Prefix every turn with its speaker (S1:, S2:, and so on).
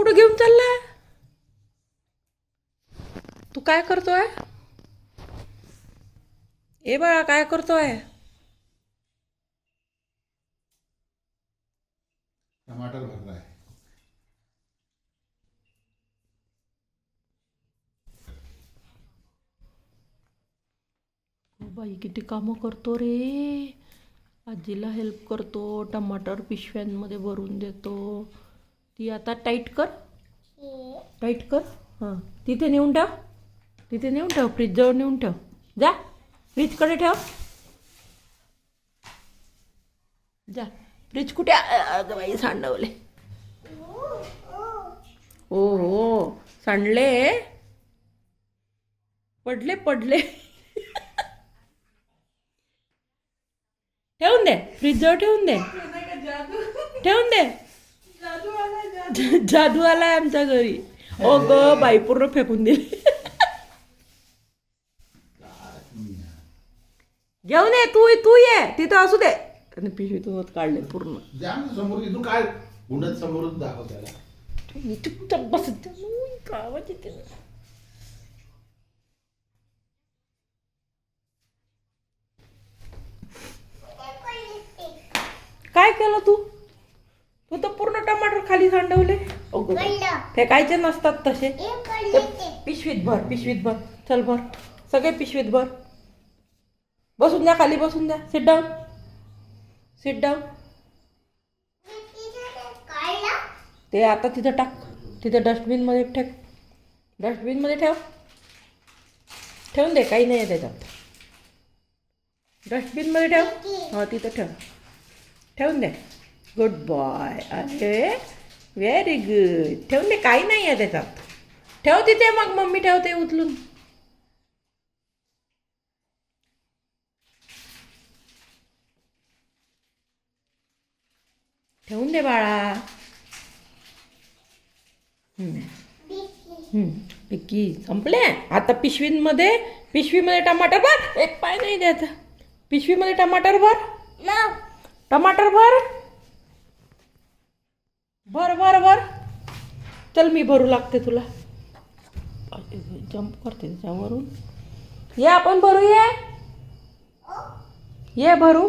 S1: कुठं घेऊन चालला? तू काय करतोय? ए बाळा, काय करतोय?
S2: टमाटर भर रहा है.
S1: बाई किती कामं करतो रे. आजीला हेल्प करतो, टमाटर पिशव्यांमध्ये भरून देतो. ती आता टाईट कर, टाईट कर. हां, तिथे नेऊन ठेव, तिथे नेऊन ठेव, फ्रीजजवळ नेऊन ठेव. जा, फ्रीजकडे ठेव. जा, फ्रीज कुठे? अगं बाई, सांडवले. हो हो, सांडले. पडले पडले. ठेवून दे, फ्रीजजवळ ठेवून दे, ठेवून दे. जादू आलाय आमच्या घरी. ओ ग बाई, पूर्ण फेकून दिली. घेऊन ये, तू ये, तिथं असू दे. आणि पिशवीतून काढले पूर्ण.
S2: समोर इथून काय गुंडत समोरच दाखव त्याला.
S1: चुपचाप बस. आवाज येते ना. काय केलं तू? तू तर पूर्ण टमाटर खाली सांडवले. फेकायचे नसतात तसे. पिशवीत भर, पिशवीत भर. चल भर, सगळे पिशवीत भर. बसून द्या, खाली बसून द्या. Sit down, sit down. ते आता तिथं टाक, तिथे डस्टबिनमध्ये ठेव, डस्टबिनमध्ये ठेव. ठेवून दे, काही नाही आहे त्याच्यात. डस्टबिनमध्ये ठेव. हो, तिथं ठेव, ठेवून दे. Good boy. अरे व्हेरी गुड. ठेवून दे, काही नाही आहे त्याच्यात. ठेव तिथे, मग मम्मी ठेवते उचलून. ठेवून दे बाळा. पिकी संपले. आता पिशवीमध्ये टमाटर भर. एक पाय नाही द्यायचा. पिशवीमध्ये टमाटर भर, टमाटर भर, भर भर भर. चल, मी भरू लागते तुला. जंप करते त्याच्यावरून. ये आपण भरू, ये भरू.